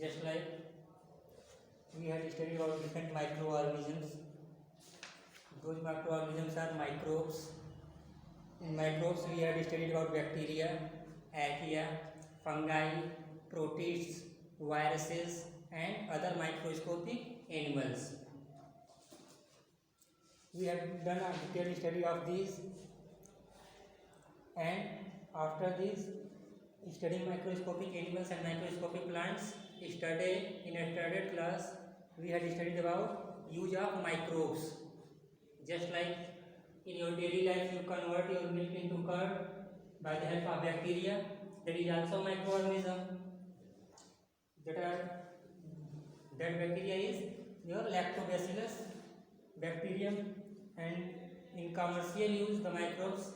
Just like we had studied about different microorganisms. Those microorganisms are microbes. In microbes, we had studied about bacteria, archaea, fungi, protists, viruses, and other microscopic animals. We have done a detailed study of these, and after this, studying microscopic animals and microscopic plants, in a studied class, we had studied about use of microbes. Just like in your daily life, you convert your milk into curd by the help of bacteria. That is also microorganism. That bacteria is your lactobacillus bacterium, and in commercial use, the microbes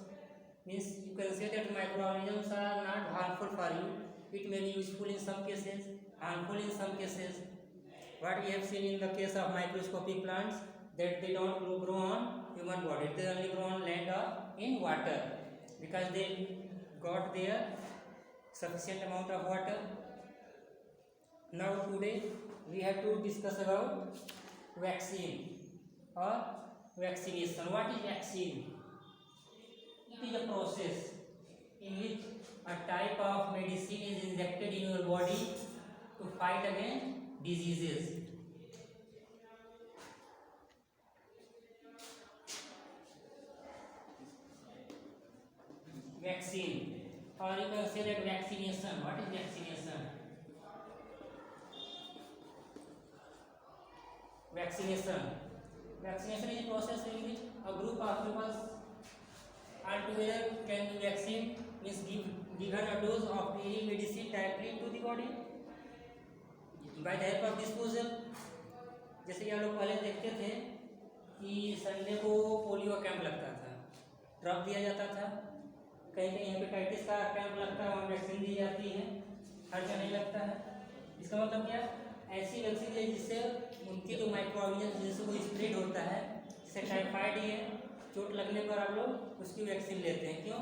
means you can say that microorganisms are not harmful for you. It may be useful in some cases, harmful in some cases. What we have seen in the case of microscopic plants, that they don't grow on human body, they only grow on land or in water, because they got their sufficient amount of water. Now today we have to discuss about vaccine or vaccination. What is vaccine? It is a process in which a type of medicine is injected in your body to fight against diseases. Vaccine, or you can say that vaccination. What is vaccination? Vaccination is a process in which a group of people altogether can be vaccine, means given a dose of any medicine directly into the body by the help of disposal. जैसे ये लोग पहले देखते थे कि Sunday को polio camp लगता था, ड्रॉप दिया जाता था, कहीं कहीं हेपेटाइटिस का कैंप लगता है, वहाँ वैक्सीन दी जाती है, हर जगह नहीं लगता है। इसका मतलब क्या? ऐसी वैक्सीन है जिससे उनके जो माइक्रोऑर्गेनिज्म जिनसे वो स्प्रेड होता है, जैसे टाइफाइड ही है, चोट लगने पर आप लोग उसकी वैक्सीन लेते हैं। क्यों?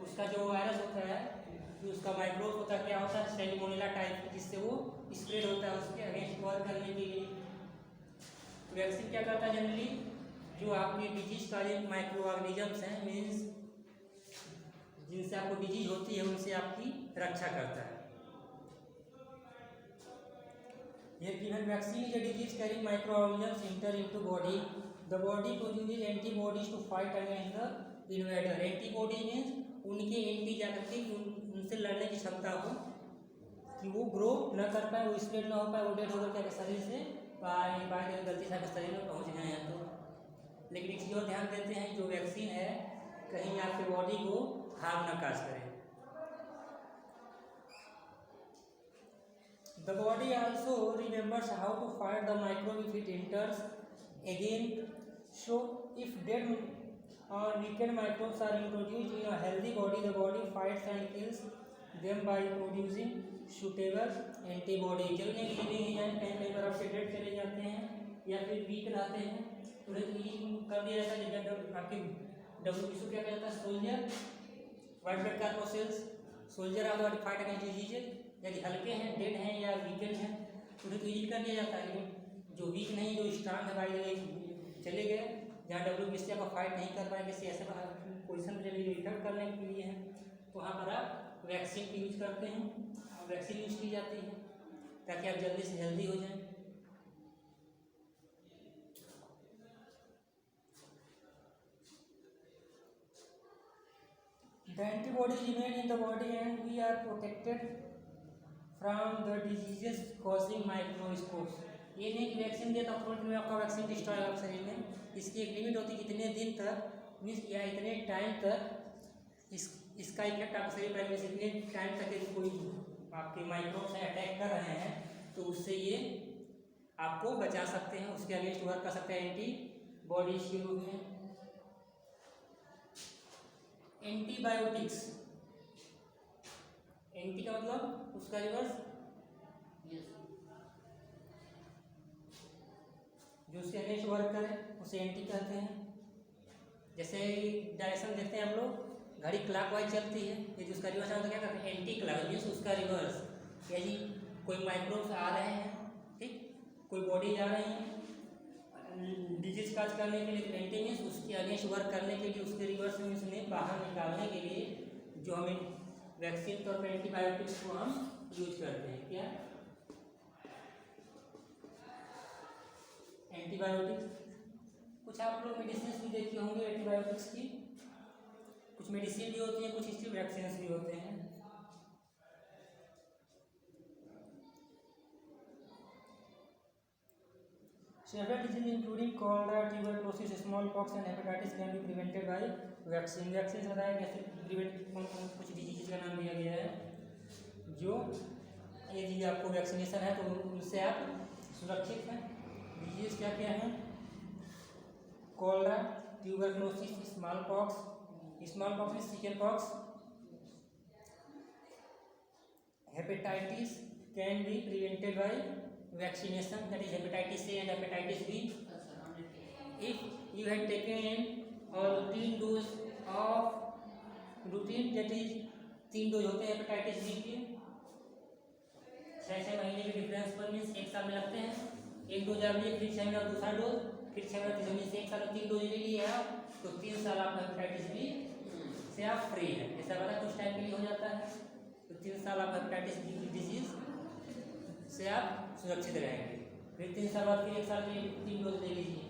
उसका जो वायरस होता है, जो उसका माइक्रोब होता है, क्या होता है? सैल्मोनेला टाइप, जिससे वो स्प्रेड होता है, उसके अगेंस्ट वॉर करने के लिए वैक्सीन क्या करता है? जनरली जो आपकी डिजीज वाले माइक्रोऑर्गेनिजम्स हैं, मीन्स जिनसे आपको डिजीज होती है, उनसे आपकी रक्षा करता है। Here given vaccine is a disease carrying microorganisms enter into body. The body produces antibodies to fight against the invader. Antibody means उनके एंटी जाकर के उनसे लड़ने की क्षमता हो, कि वो ग्रो न कर पाए, वो स्प्रेड ना हो पाए, वो डेड होकर के शरीर से बाहर गलती से शरीर में पहुँच गए हैं। तो लेकिन एक चीज़ और ध्यान देते हैं, जो वैक्सीन है कहीं आपके बॉडी को हार्म न काज करे। The body also remembers how to fight the microbe if it enters again. So, if dead or weakened microbes are introduced in a healthy body, the body fights and kills them by producing suitable antibody. जब नहीं living ही जाए, कहीं पर आपके dead चले जाते हैं या फिर वीक रहते हैं, तुरंत कर दिया जाता है। जब आपके WHO क्या कहता है? Soldier, white blood corpuscles, soldier are fight against diseases. यदि हल्के हैं, डेड हैं या वीकेंड हैं, तो उन्हें तो यूज कर दिया जाता है। लेकिन जो वीक नहीं, जो स्ट्रांग है, भाई चले गए जहाँ WHO को फाइट नहीं कर पाए, किसी ऐसे पोजिशन पर चले जो इफेक्ट करने के लिए है, तो वहाँ पर आप वैक्सीन की यूज करते हैं। वैक्सीन यूज की जाती है ताकि आप जल्दी से हेल्दी हो जाएं। The antibodies remain in the body and we are protected from the diseases causing microscopes. ये नहीं कि वैक्सीन दिया तो तुरंत में आपका वैक्सीन डिस्ट्रॉय होगा शरीर में। इसकी एक लिमिट होती है, कितने दिन तक मीन्स या इतने टाइम तक इसका इफेक्ट आपके शरीर पर, मीन्स इतने टाइम तक यदि कोई आपके माइक्रोब्स हैं अटैक कर रहे हैं, तो उससे ये आपको बचा सकते हैं, उसके अगेंस्ट वर्क कर सकते हैं एंटीबॉडीज के रूप में। एंटीबायोटिक्स, एंटी का मतलब उसका रिवर्स, जो उसके अगेंस्ट वर्क करे उसे एंटी कहते हैं। जैसे डायरेक्शन देखते हैं हम लोग, घड़ी क्लॉकवाइज चलती है, यदि उसका रिवर्स आता तो क्या करते हैं? एंटी क्लॉकवाइज, उसका रिवर्स। यदि कोई माइक्रोब्स आ रहे हैं, ठीक, कोई बॉडी जा रही है डिजीज काज करने के लिए, एंटी मीन्स उसके अगेंस्ट वर्क करने के लिए, उसके रिवर्स में उसने बाहर निकालने के लिए जो हमें वैक्सीन के तौर पर एंटीबायोटिक्स को हम यूज करते हैं। क्या एंटीबायोटिक्स, कुछ आप लोग मेडिसिन भी देखे होंगे एंटीबायोटिक्स की, कुछ मेडिसिन भी होती है, कुछ इसकी वैक्सीन भी होते हैं। Several diseases including cholera, tuberculosis, smallpox and hepatitis can be prevented by vaccine. Vaccine बताया कैसे प्रिवेंट, कौन कौन कुछ डिजीज का नाम दिया गया है जो यदि आपको वैक्सीनेशन है तो उनसे आप सुरक्षित हैं। डिजीज क्या क्या हैं? कॉलरा, ट्यूबरक्लोसिस, स्मॉलपॉक्स, स्मॉलपॉक्स में chicken pox, hepatitis can be prevented by vaccination, that is hepatitis A and hepatitis B. If you had taken a routine dose of routine, that is 3 dose होते हैं hepatitis B के, 6 महीने के difference पर means 1 साल में लगते हैं। 1 डोज आप लिए, फिर 6 महीना दूसरा डोज, फिर 6 महीना तीसरा, मीन्स 1 साल में 3 डोज ले लिए आप, तो 3 साल आपका हेपेटाइटिस बी से आप फ्री है। ऐसा पता कुछ टाइम के लिए हो जाता है, तो 3 साल आप हेपेटाइटिस बी की डिजीज से आप सुरक्षित रहेंगे। फिर 3 साल बाद फिर 1 साल के 3 डोज ले लीजिए।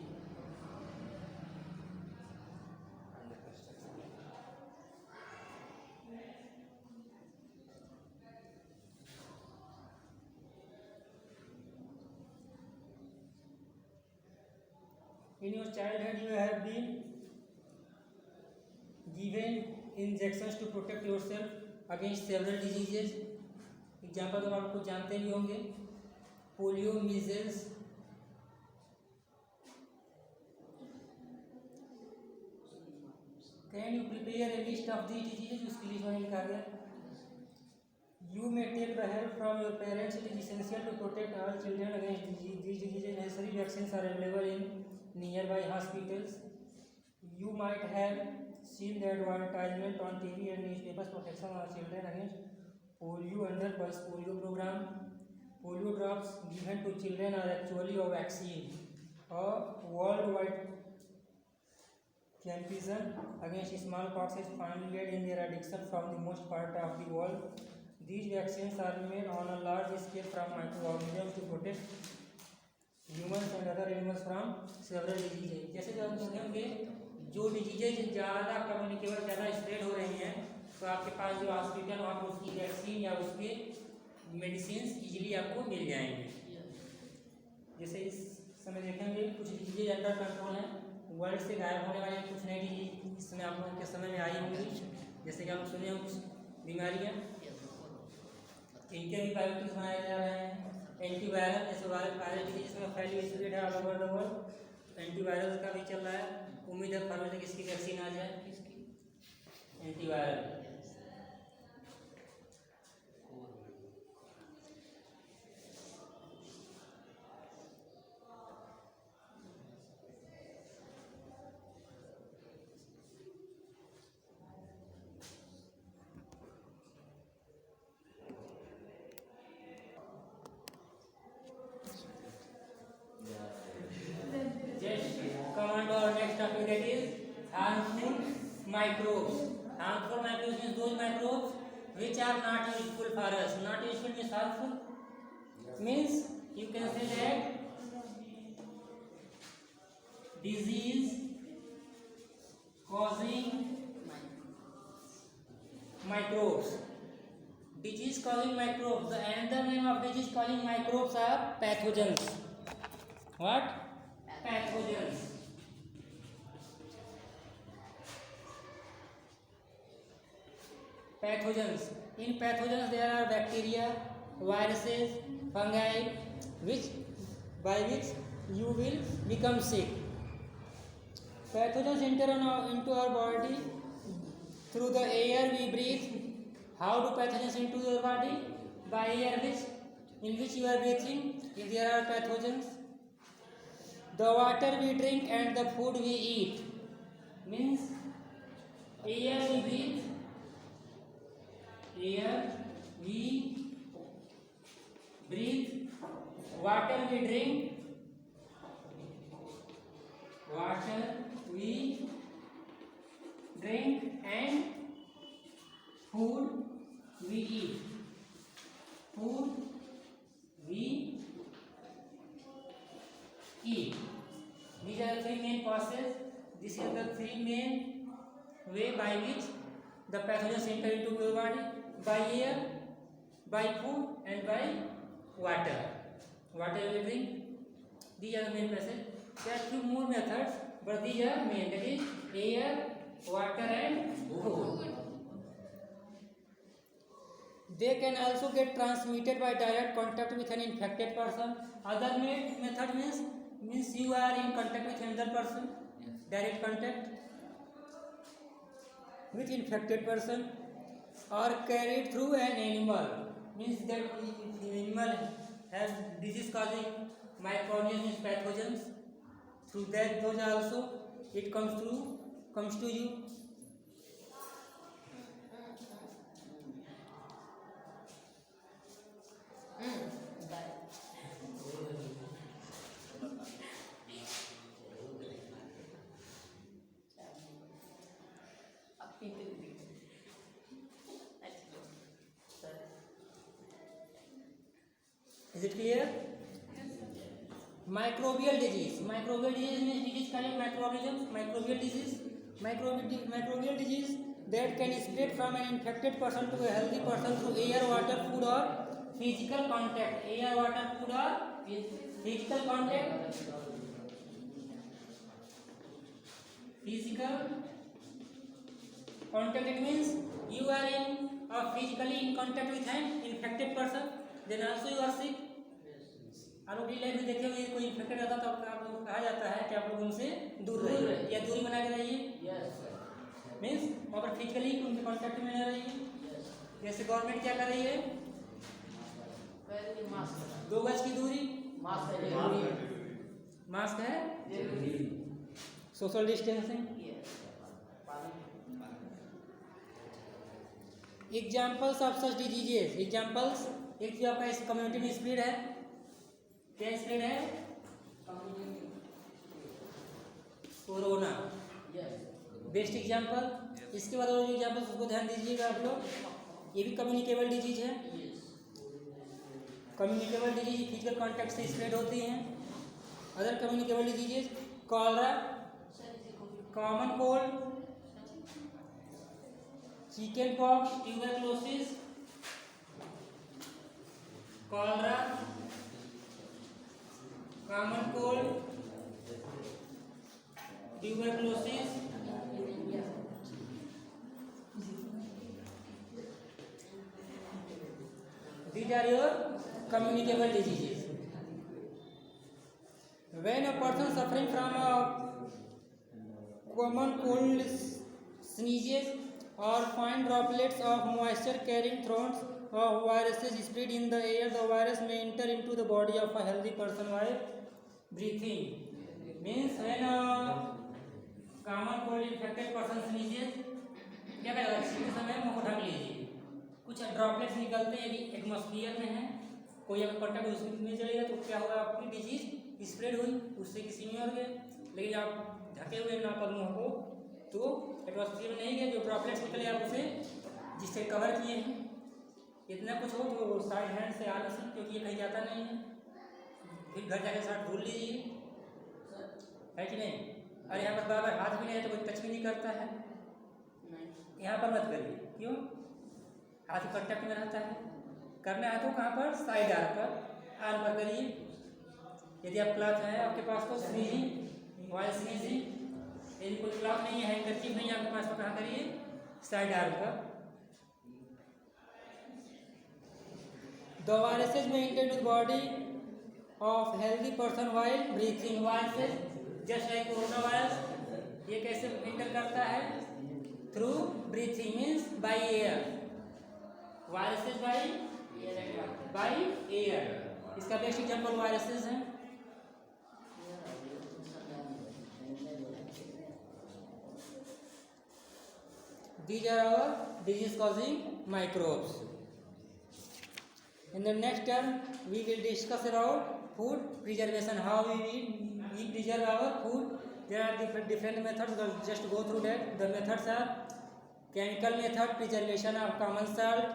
In your childhood you have been given injections to protect yourself against several diseases. Example तो आपको जानते भी होंगे, polio, measles, can you prepare a list of the diseases, उसकी लिस्ट मैंने लिखा गया। You may take the help from your parents, it is essential to protect all children against these diseases, necessary vaccines are available in nearby hospitals. You might have seen the advertisement on TV and newspapers, protection of children against polio under pulse polio program. Polio drops given to children are actually a vaccine, a worldwide campaign against smallpox is finally led in their addiction from the most part of the world. These vaccines are made on a large scale from microorganisms to protect humans and other animals from several diseases. जैसे कि हम सुने होंगे जो diseases ज़्यादा communicable, ज़्यादा spread हो रही हैं, तो आपके पास जो हॉस्पिटल वहाँ पर उसकी वैक्सीन या उसके मेडिसिन इजीली आपको मिल जाएंगे। जैसे इस समय देखेंगे कुछ डिजीजेज अंडर कंट्रोल हैं, वर्ल्ड से गायब होने वाले कुछ नई डिजीज इस समय आप लोगों के समय में आई होंगी। जैसे कि हम सुने हो कुछ बीमारियाँ, इनके भी बायोटिक्स बनाए जा रहे हैं। एंटीवायरल, जैसे वायरल डिजीज में फैली स्प्रेड है all over the world, antiviral का भी चल रहा है। उम्मीद है फरवरी तक इसकी वैक्सीन आ जाए, किसकी? Antiviral. That is harmful microbes. Harmful microbes means those microbes which are not useful for us. Not useful means harmful. Means you can say that disease causing microbes. Disease causing microbes. The another name of disease causing microbes are pathogens. What? Pathogens. Pathogens. In pathogens there are bacteria, viruses, fungi, by which you will become sick. Pathogens enter into our body through the air we breathe. How do pathogens into your body? By air in which you are breathing. If there are pathogens, the water we drink and the food we eat, means air we breathe. Air we breathe, water we drink, water we drink, and food we eat, food we eat. These are the three main processes. These are the three main way by which the pathogens enter into your body: by air, by food, and by water. Water you drink. These are the main processes. There are few more methods, but these are main. That is air, water, and food. They can also get transmitted by direct contact with an infected person. Other method means you are in contact with another person, direct contact with infected person, or carried through an animal, means that the animal has disease causing microorganisms, pathogens, through that those also it comes to you. Is it clear? Microbial disease. Microbial disease means disease causing microorganisms. Microbial disease that can spread from an infected person to a healthy person through air, water, food, or physical contact. Air, water, food, or physical contact. Physical contact, it means you are physically in contact with an infected person, then also you are sick. आप लोग life में देखे हुए कोई infected रहता तो आप लोग कहा जाता है कि आप लोग उनसे दूर रहिए या दूरी बना के रहिए, मीन्स वहाँ पर फिजिकली उनके कांटेक्ट में न रहिए. जैसे गवर्नमेंट क्या कर रही है, 2 गज की दूरी, मास्क है, social distancing. Examples of such diseases. Examples, एक जो आपका इस कम्युनिटी में स्प्रेड है, क्या स्प्रेड है, कोरोना, बेस्ट एग्जाम्पल. इसके बाद और जो एग्जाम्पल्स उसको ध्यान दीजिएगा आप लोग. ये भी कम्युनिकेबल डिजीज है. कम्युनिकेबल डिजीज फिजिकल कांटेक्ट से स्प्रेड होती हैं. Other communicable diseases, cholera, common cold, chicken pox, tuberculosis, cholera, common cold, tuberculosis, these are your communicable diseases. When a person suffering from a common cold sneezes or find droplets of moisture carrying thrones or viruses spread in the air, the virus may enter into the body of a healthy person while breathing. Means when a common cold infected person sneezes, क्या करेगा, इसके समय मुंह को ढक लीजिए. कुछ droplets निकलते हैं, यदि एटमॉस्फेयर में है, कोई अगर कॉन्टैक्ट उसमें चलेगा तो क्या होगा, आपकी डिजीज स्प्रेड हुई, उससे किसी में और गया. लेकिन आप ढके हुए ना पर मुंह को, तो एटमॉस्फेयर में नहीं गया, जो ड्रॉपलेट्स निकले आप उसे जिससे कवर किए हैं. इतना कुछ हो तो साइड हैंड से आ नहीं सकते, क्योंकि ये कहीं जाता नहीं है. फिर घर जाकर साथ धुल लीजिए, है कि नहीं. और यहाँ पर बार हाथ भी नहीं है तो कोई टच भी नहीं करता है, यहाँ पर मत करिए. क्यों, हाथ कांटेक्ट में रहता है. करना है तो कहाँ पर, साइड आर्म पर करिए. यदि आप क्लॉथ है आपके पास तो स्नीजिंग, वाइल स्नीजिंग. यदि कोई क्लॉथ नहीं है, हैंडकरचीफ नहीं है आपके पास तो कहाँ करिए, साइड आर्म पर. The viruses may enter into the body of healthy person while breathing. Viruses just like coronavirus, ये कैसे एंटर करता है, through breathing, means by air. Viruses by air. इसका बेस्ट एग्जाम्पल वायरसेस हैं. These are our disease causing microbes. In the next term, we will discuss about food preservation. How we preserve our food. There are different methods. We'll just go through that. The methods are chemical method, preservation of common salt,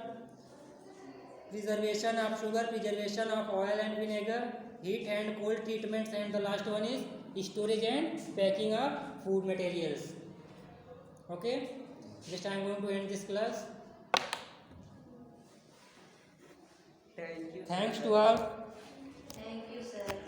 preservation of sugar, preservation of oil and vinegar, heat and cold treatments, and the last one is storage and packing of food materials. Okay, just I am going to end this class. Thank you. Thanks to all. Thank you, sir.